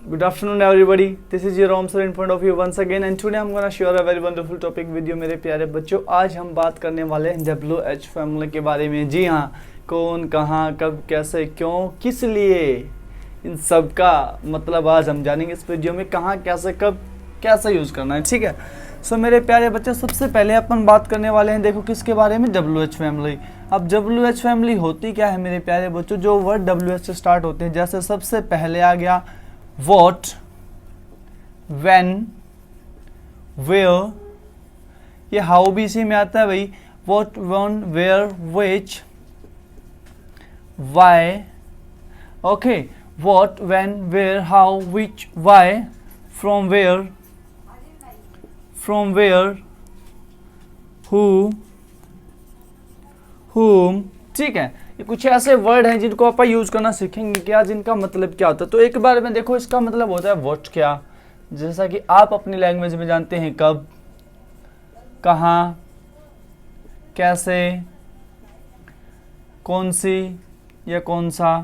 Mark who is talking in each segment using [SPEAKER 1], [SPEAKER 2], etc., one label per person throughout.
[SPEAKER 1] Good afternoon everybody. This is your Ram sir in front of you once again and today I'm gonna share a very wonderful topic with you मेरे प्यारे बच्चों। आज हम बात करने वाले हैं WH फॉर्मूला के बारे में। जी हाँ, कौन, कहाँ, कब, कैसे, क्यों, किस लिए, इन सब का मतलब आज हम जानेंगे इस वीडियो में। कहाँ, कैसे, कब, कैसे यूज़ करना है, ठीक है। सो मेरे प्यारे बच्चों, सबसे पहले अपन बात करने वाले हैं, देखो किसके बारे में, WH फैमिली। अब WH फैमिली होती क्या है मेरे प्यारे बच्चों, जो वर्ड WH से स्टार्ट होते हैं, जैसे सबसे पहले आ गया व्हाट, व्हेन, वेयर, ये हाउ भी इसी में आता है भाई। What, when, where, which, why, okay. What, when, where, how, which, why, from where, from where, who, whom, ठीक है। ये कुछ ऐसे वर्ड हैं जिनको आप यूज करना सीखेंगे क्या, जिनका मतलब क्या होता है। तो एक बार में देखो, इसका मतलब होता है व्हाट, क्या, जैसा कि आप अपनी लैंग्वेज में जानते हैं, कब, कहाँ, कैसे, कौन सी या कौन सा,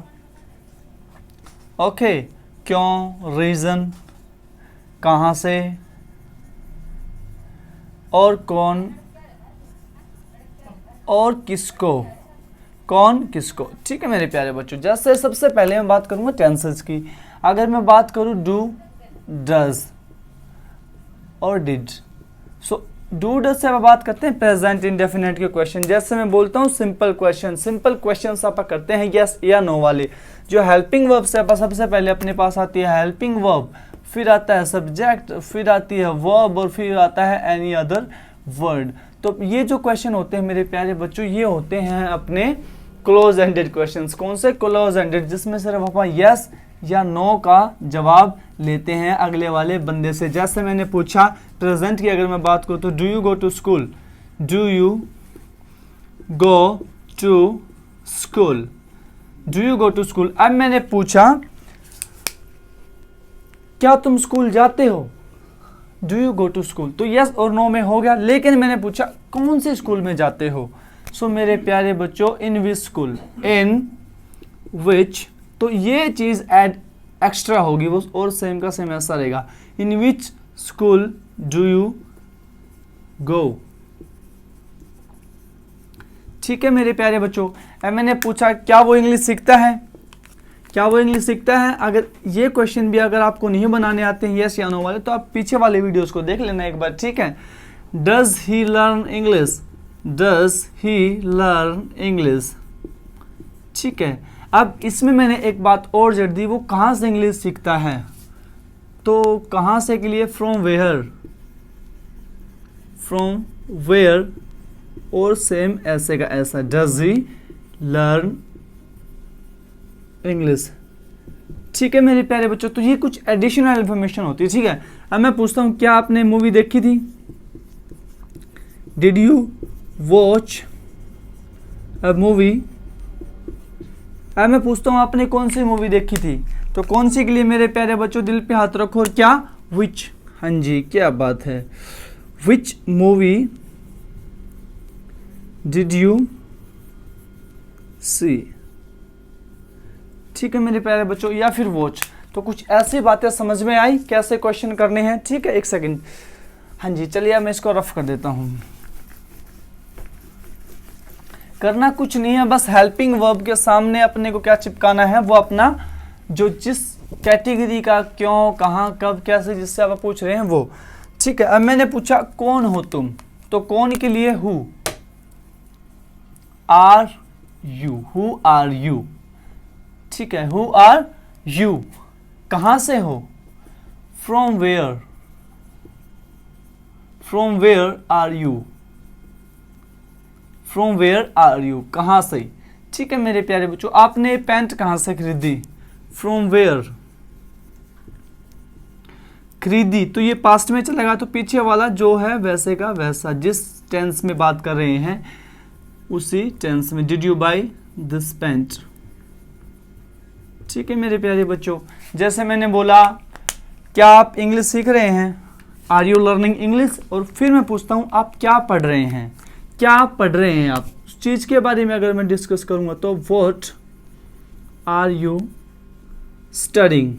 [SPEAKER 1] ओके, क्यों, रीजन, कहाँ से, और कौन, और किसको, कौन किसको, ठीक है मेरे प्यारे बच्चों। जैसे सबसे पहले मैं बात करूंगा टेंसेस की। अगर मैं बात करूं डू, डज और डिड। सो डू, डज से आप बात करते हैं प्रेजेंट इंडेफिनिट के क्वेश्चन। जैसे मैं बोलता हूं सिंपल क्वेश्चन, सिंपल क्वेश्चन आप करते हैं यस या नो वाले। जो हेल्पिंग वर्ब से सबसे पहले अपने पास आती है हेल्पिंग वर्ब, फिर आता है सब्जेक्ट, फिर आती है वर्ब और फिर आता है एनी अदर वर्ड। तो ये जो क्वेश्चन होते हैं मेरे प्यारे बच्चों, ये होते हैं अपने क्लोज एंडेड क्वेश्चंस। कौन से क्लोज एंडेड, जिसमें सिर्फ अपन यस या नो का जवाब लेते हैं अगले वाले बंदे से। जैसे मैंने पूछा प्रेजेंट की अगर मैं बात करूँ तो do you go to school, do you go to school, do you go to school. अब मैंने पूछा क्या तुम स्कूल जाते हो, do you go to school, तो यस और नो में हो गया। लेकिन मैंने पूछा कौन से स्कूल में जाते हो, सो मेरे प्यारे बच्चों इन विच स्कूल, इन विच, तो ये चीज ऐड एक्स्ट्रा होगी वो, और सेम का सेम ऐसा रहेगा, in which school do you go, ठीक है मेरे प्यारे बच्चों। अब मैंने पूछा क्या वो इंग्लिश सीखता है, क्या वो इंग्लिश सीखता है। अगर ये क्वेश्चन भी अगर आपको नहीं बनाने आते हैं यस या नो वाले, तो आप पीछे वाले वीडियोस को देख लेना एक बार, ठीक है। Does he learn English, does he learn English, ठीक है। अब इसमें मैंने एक बात और जोड़ दी, वो कहाँ से इंग्लिश सीखता है, तो कहाँ से के लिए फ्रॉम वेयर, फ्रॉम वेयर, और सेम ऐसे का ऐसा, डज ही लर्न इंग्लिश, ठीक है मेरे प्यारे बच्चों। तो ये कुछ एडिशनल इंफॉर्मेशन होती है, ठीक है। अब मैं पूछता हूं क्या आपने मूवी देखी थी, did you watch a movie. अब मैं पूछता हूं आपने कौन सी मूवी देखी थी, तो कौन सी के लिए मेरे प्यारे बच्चों दिल पे हाथ रखो, और क्या, विच, हाँ जी क्या बात है, which movie did you see, ठीक है मेरे प्यारे बच्चों, या फिर वॉच। तो कुछ ऐसी बातें समझ में आई कैसे क्वेश्चन करने हैं, ठीक है। एक सेकंड, हाँ जी चलिए मैं इसको रफ कर देता हूं। करना कुछ नहीं है, बस हेल्पिंग वर्ब के सामने अपने को क्या चिपकाना है, वो अपना जो जिस कैटेगरी का क्यों, कहां, कब, कैसे, जिससे आप पूछ रहे हैं वो, ठीक है। अब मैंने पूछा कौन हो तुम, तो कौन के लिए who are you, who are you, ठीक है। हु आर यू, कहां से हो, from where, from where are you, from where are you, कहां से, ठीक है मेरे प्यारे बच्चों। आपने पैंट कहां से खरीदी, फ्रॉम वेयर खरीदी, तो ये पास्ट में चलेगा, तो पीछे वाला जो है वैसे का वैसा, जिस टेंस में बात कर रहे हैं उसी टेंस में, did you by this pant, ठीक है मेरे प्यारे बच्चों। जैसे मैंने बोला क्या आप इंग्लिश सीख रहे हैं, आर यू लर्निंग इंग्लिश, और फिर मैं पूछता हूं आप क्या पढ़ रहे हैं, क्या पढ़ रहे हैं आप, उस चीज के बारे में अगर मैं डिस्कस करूंगा तो व्हाट आर यू स्टडिंग,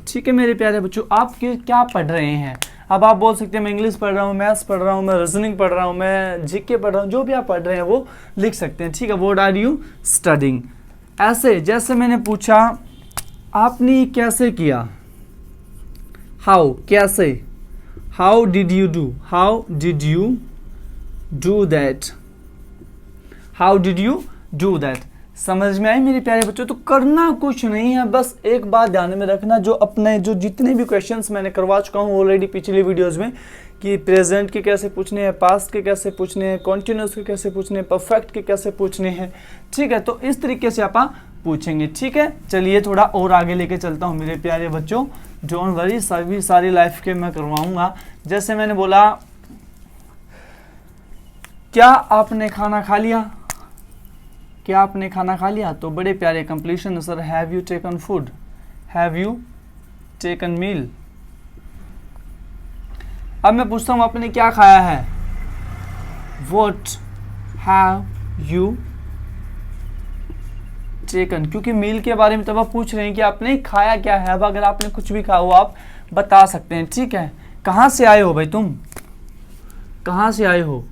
[SPEAKER 1] ठीक है मेरे प्यारे बच्चों, आप क्या पढ़ रहे हैं? अब आप बोल सकते हैं मैं इंग्लिश पढ़ रहा हूँ, मैथ्स पढ़ रहा हूँ, मैं रीजनिंग पढ़ रहा हूँ, मैं जीके पढ़ रहा हूँ, जो भी आप पढ़ रहे हैं वो लिख सकते हैं। ठीक है, व्हाट आर यू स्टडिंग। ऐसे जैसे मैंने पूछा आपने कैसे किया, हाउ, कैसे, how did you do, how did you do that, how did you do that. समझ में आई मेरे प्यारे बच्चों? तो करना कुछ नहीं है, बस एक बात ध्यान में रखना, जो जितने भी क्वेश्चंस मैंने करवा चुका हूँ ऑलरेडी पिछली वीडियोस में, कि प्रेजेंट के कैसे पूछने हैं, पास्ट के कैसे पूछने हैं, कॉन्टिन्यूस के कैसे पूछने हैं, परफेक्ट के कैसे पूछने हैं। ठीक है, तो इस तरीके से आप पूछेंगे। ठीक है, चलिए थोड़ा और आगे लेके चलता हूँ मेरे प्यारे बच्चों। डोंट वरी, सभी सारी लाइफ के मैं करवाऊंगा। जैसे मैंने बोला क्या आपने खाना खा लिया, क्या आपने खाना खा लिया, तो बड़े प्यारे completion sir, have you taken food, have you taken meal. अब मैं पूछता हूं आपने क्या खाया है, व्हाट हैव यू टेकन, क्योंकि मील के बारे में तब आप पूछ रहे हैं कि आपने खाया क्या है। अब अगर आपने कुछ भी खाया हो आप बता सकते हैं। ठीक है, कहाँ से आए हो भाई तुम, कहाँ से आए हो,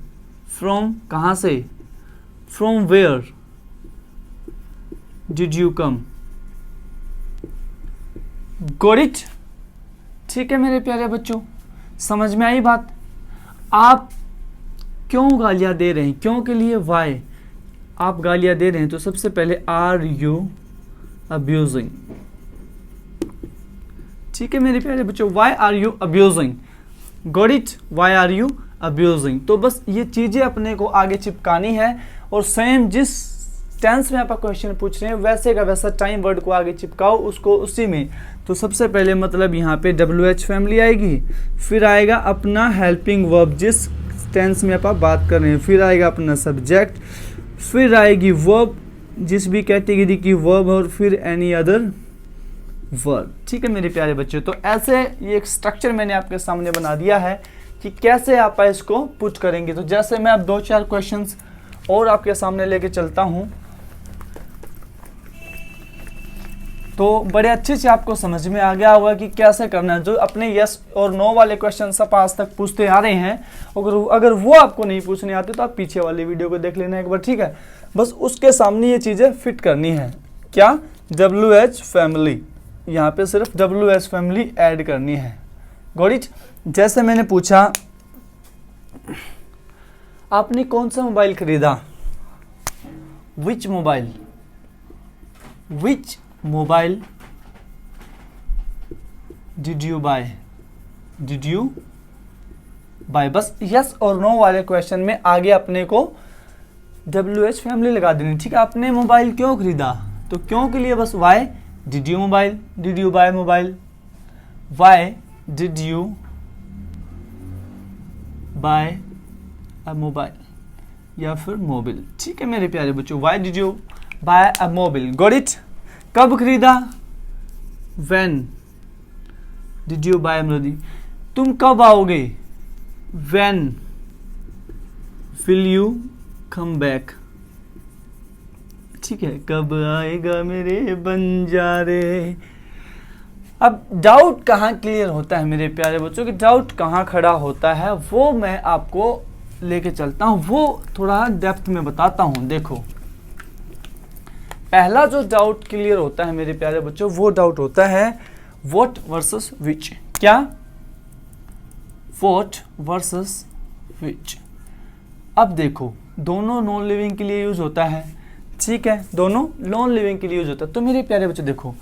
[SPEAKER 1] फ्रॉम, कहाँ से, from where did you come, got it. ठीक है मेरे प्यारे बच्चों, समझ में आई बात? आप क्यों गालियां दे रहे हैं, क्यों के लिए, वाई आप गालियां दे रहे हैं, तो सबसे पहले आर यू अब्यूजिंग। ठीक है मेरे प्यारे बच्चों, why are you abusing, got it, why are you abusing. तो बस ये चीजें अपने को आगे चिपकानी है, और सेम जिस टेंस में आप क्वेश्चन पूछ रहे हैं वैसे का वैसा टाइम वर्ड को आगे चिपकाओ उसको उसी में। तो सबसे पहले मतलब यहाँ पे WH फैमिली आएगी, फिर आएगा अपना हेल्पिंग वर्ब जिस टेंस में आप बात कर रहे हैं, फिर आएगा अपना सब्जेक्ट, फिर आएगी वर्ब जिस भी कैटेगरी की वर्ब, और फिर एनी अदर वर्ब। ठीक है मेरे प्यारे बच्चों, तो ऐसे ये एक स्ट्रक्चर मैंने आपके सामने बना दिया है कि कैसे आप इसको पुट करेंगे। तो जैसे मैं अब 2-4 क्वेश्चंस और आपके सामने लेके चलता हूँ, तो बड़े अच्छे से आपको समझ में आ गया होगा कि कैसे करना है। जो अपने यस और नो वाले क्वेश्चन सब आज तक पूछते आ रहे हैं, अगर वो आपको नहीं पूछने आते तो आप पीछे वाली वीडियो को देख लेना एक बार। ठीक है, बस उसके सामने ये चीज़ें फिट करनी है। क्या, WH फैमिली, यहाँ पे सिर्फ WH फैमिली ऐड करनी है, गॉट इट। जैसे मैंने पूछा आपने कौन सा मोबाइल खरीदा, which mobile, which mobile did you buy, did you buy. बस यस और नो वाले क्वेश्चन में आगे अपने को WH फैमिली लगा देनी। ठीक है, आपने मोबाइल क्यों खरीदा, तो क्यों के लिए बस why did you mobile, did you buy mobile, why did you buy a mobile या फिर मोबाइल। ठीक है मेरे प्यारे बच्चों, why did you buy a mobile, got it. कब खरीदा, व्हेन डिड यू बाय अमृति। तुम कब आओगे, when will you come back. ठीक है, कब आएगा मेरे बंजारे। अब डाउट कहाँ क्लियर होता है मेरे प्यारे बच्चों, कि डाउट कहाँ खड़ा होता है वो मैं आपको लेके चलता हूँ, वो थोड़ा डेप्थ में बताता हूँ। देखो, पहला जो डाउट क्लियर होता है मेरे प्यारे बच्चों, वो डाउट होता है व्हाट वर्सेस विच। क्या, व्हाट वर्सेस विच। अब देखो, दोनों नॉन लिविंग के लिए यूज होता है। ठीक है, दोनों नॉन लिविंग के लिए यूज होता है। तो मेरे प्यारे बच्चों देखो,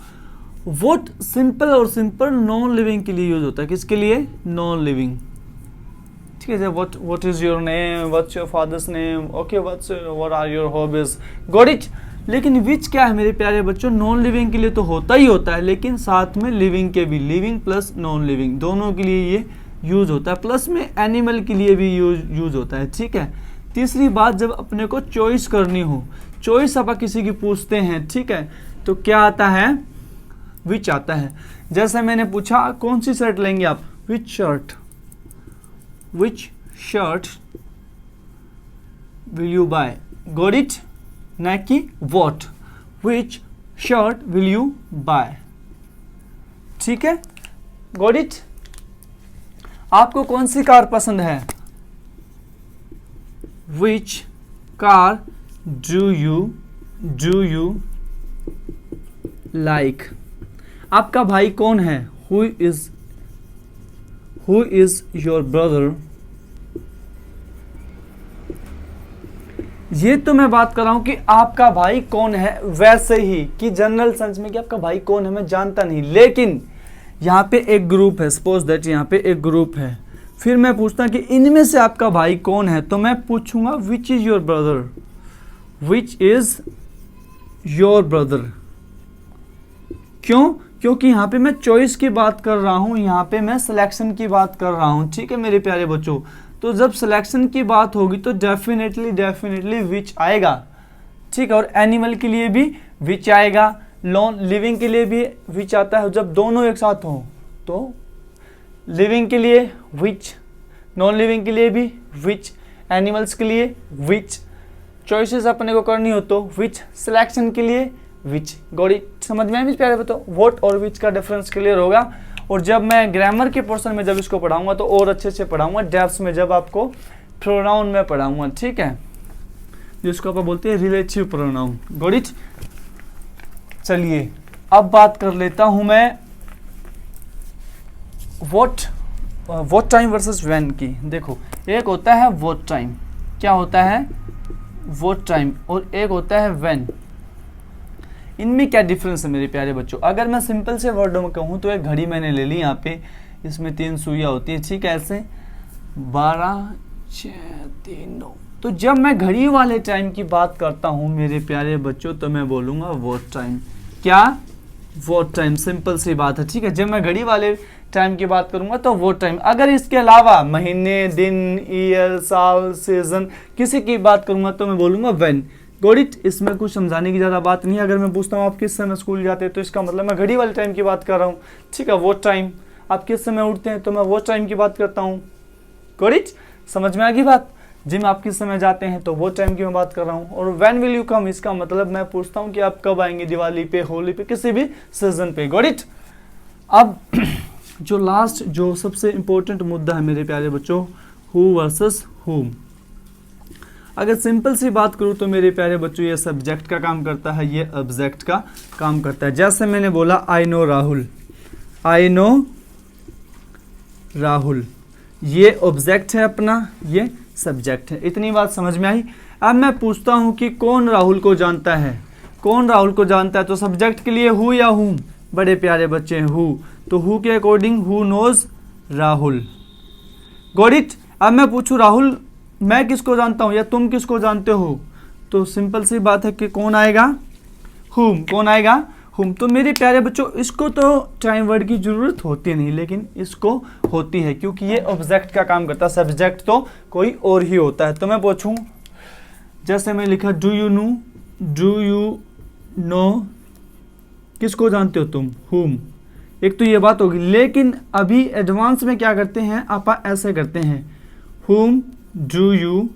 [SPEAKER 1] व्हाट सिंपल और सिंपल नॉन लिविंग के लिए यूज होता है, किसके लिए, नॉन लिविंग। ठीक है, what is your name, what's your father's name, okay, what are your hobbies, got it. लेकिन विच क्या है मेरे प्यारे बच्चों, नॉन लिविंग के लिए तो होता ही होता है, लेकिन साथ में लिविंग के भी, लिविंग प्लस नॉन लिविंग दोनों के लिए ये यूज होता है, प्लस में एनिमल के लिए भी यूज होता है। ठीक है, तीसरी बात, जब अपने को चॉइस करनी हो, चॉइस आप किसी की पूछते हैं, ठीक है, तो क्या आता है, विच आता है। जैसे मैंने पूछा कौन सी शर्ट लेंगे आप, which shirt, which shirt will you buy, got it, ना कि what, which shirt will you buy. ठीक है, गॉट इट। आपको कौन सी कार पसंद है? Which car do you like? आपका भाई कौन है? Who is your brother? ये तो मैं बात कर रहा हूं कि आपका भाई कौन है, वैसे ही कि जनरल सेंस में कि आपका भाई कौन है मैं जानता नहीं, लेकिन यहाँ पे एक ग्रुप है, सपोज दैट यहाँ पे एक ग्रुप है, फिर मैं पूछता कि इनमें से आपका भाई कौन है, तो मैं पूछूंगा which is your brother, which is your brother. क्यों? क्योंकि यहाँ पे मैं चॉइस की बात कर रहा हूँ, यहाँ पे मैं सिलेक्शन की बात कर रहा हूँ, ठीक है मेरे प्यारे बच्चों। तो जब सिलेक्शन की बात होगी तो डेफिनेटली विच आएगा, ठीक है। और एनिमल के लिए भी विच आएगा, नॉन लिविंग के लिए भी विच आता है, जब दोनों एक साथ हो तो लिविंग के लिए विच, नॉन लिविंग के लिए भी विच, एनिमल्स के लिए विच, चॉइसेस अपने को करनी हो तो विच, सिलेक्शन के लिए विच। गॉट समझ में आया प्यारे बताओ? वोट और विच का डिफरेंस क्लियर होगा। और जब मैं ग्रामर के पोर्शन में जब इसको पढ़ाऊंगा तो और अच्छे से पढ़ाऊंगा, डेप्थ में जब आपको प्रोनाउन में पढ़ाऊंगा, ठीक है, जिसको आप बोलते हैं रिलेटिव प्रोनाउन। Got it. चलिए अब बात कर लेता हूं मैं वॉट टाइम वर्सेस व्हेन की। देखो एक होता है वॉट टाइम, क्या होता है वॉट टाइम, और एक होता है व्हेन। इनमें क्या डिफरेंस है मेरे प्यारे बच्चों? अगर मैं सिंपल से वर्डों में कहूँ तो एक घड़ी मैंने ले ली, यहाँ पे इसमें 3 सुइयाँ होती है, ठीक है, ऐसे 12 6 3 9। तो जब मैं घड़ी वाले टाइम की बात करता हूँ मेरे प्यारे बच्चों तो मैं बोलूँगा वॉट टाइम। क्या? वॉट टाइम, सिंपल सी बात है, ठीक है। जब मैं घड़ी वाले टाइम की बात करूंगा तो वॉट टाइम। अगर इसके अलावा महीने, दिन, ईयर, साल, सीजन किसी की बात करूंगा तो मैं बोलूँगा व्हेन। Got it. इसमें कुछ समझाने की ज़्यादा बात नहीं है। अगर मैं पूछता हूँ आप किस समय स्कूल जाते हैं तो इसका मतलब मैं घड़ी वाले टाइम की बात कर रहा हूँ, ठीक है, वॉट टाइम। आप किस समय उठते हैं तो मैं वॉट टाइम की बात करता हूँ। Got it. समझ में आ गई बात? जिम आप किस समय जाते हैं तो वॉट टाइम की मैं बात कर रहा हूँ। और व्हेन विल यू कम, इसका मतलब मैं पूछता हूँ कि आप कब आएंगे, दिवाली पे, होली पे, किसी भी सीजन पे। Got it. अब जो लास्ट जो सबसे इंपॉर्टेंट मुद्दा है मेरे प्यारे बच्चों, हु वर्सेस हुम। अगर सिंपल सी बात करूँ तो मेरे प्यारे बच्चों ये सब्जेक्ट का काम करता है, ये ऑब्जेक्ट का काम करता है। जैसे मैंने बोला I know Rahul, I know Rahul, ये ऑब्जेक्ट है अपना, ये सब्जेक्ट है। इतनी बात समझ में आई? अब मैं पूछता हूँ कि कौन राहुल को जानता है, कौन राहुल को जानता है, तो सब्जेक्ट के लिए हु या हुम? बड़े प्यारे बच्चे हैं हु, तो हु के according who knows Rahul. Got it. अब मैं पूछूं राहुल मैं किसको जानता हूं या तुम किसको जानते हो, तो सिंपल सी बात है कि कौन आएगा? हुम। कौन आएगा? हुम। तो मेरे प्यारे बच्चों इसको तो टाइम वर्ड की जरूरत होती नहीं, लेकिन इसको होती है क्योंकि ये ऑब्जेक्ट का काम करता है, सब्जेक्ट तो कोई और ही होता है। तो मैं पूछूं, जैसे मैं लिखा डू यू नो, किसको जानते हो तुम? हुम। एक तो ये बात होगी, लेकिन अभी एडवांस में क्या करते हैं आप ऐसे करते हैं, हुम डू यू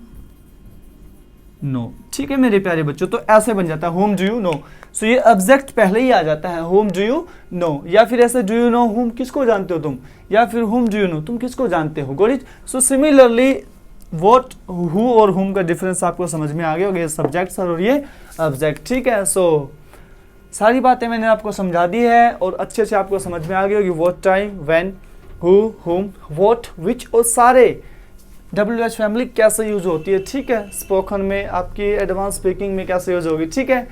[SPEAKER 1] नो। ठीक है मेरे प्यारे बच्चों, तो ऐसे बन जाता है होम डू यू नो। सो ये ऑब्जेक्ट पहले ही आ जाता है, होम डू यू नो, या फिर ऐसे डू यू नो होम किसको जानते हो तुम, या फिर होम डू यू नो तुम किसको जानते हो। Got it. So similarly what, who और होम का डिफरेंस आपको समझ में आ गया होगा, ये सब्जेक्ट और ये ऑब्जेक्ट। ठीक है, सो सारी बातें मैंने आपको समझा दी है और अच्छे से आपको समझ में आ गई होगी। What time, when, who, home, what, which और सारे WH फैमिली कैसे यूज होती है। ठीक है, स्पोकन में, आपकी एडवांस स्पीकिंग में कैसे यूज होगी। ठीक है,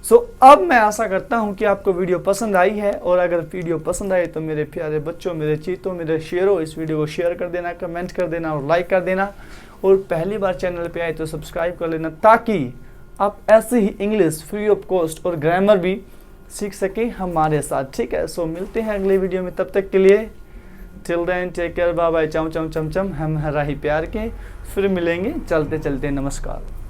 [SPEAKER 1] सो अब मैं आशा करता हूं कि आपको वीडियो पसंद आई है, और अगर वीडियो पसंद आई तो मेरे प्यारे बच्चों, मेरे चीतों, मेरे शेरों, इस वीडियो को शेयर कर देना, कमेंट कर देना और लाइक कर देना, और पहली बार चैनल पे आए तो सब्सक्राइब कर लेना, ताकि आप ऐसे ही इंग्लिश फ्री ऑफ कॉस्ट और ग्रामर भी सीख सके हमारे साथ। ठीक है, सो मिलते हैं अगले वीडियो में, तब तक के लिए till then take care, bye bye, चम चम चम चम, हम हरा ही प्यार के, फिर मिलेंगे चलते चलते, नमस्कार।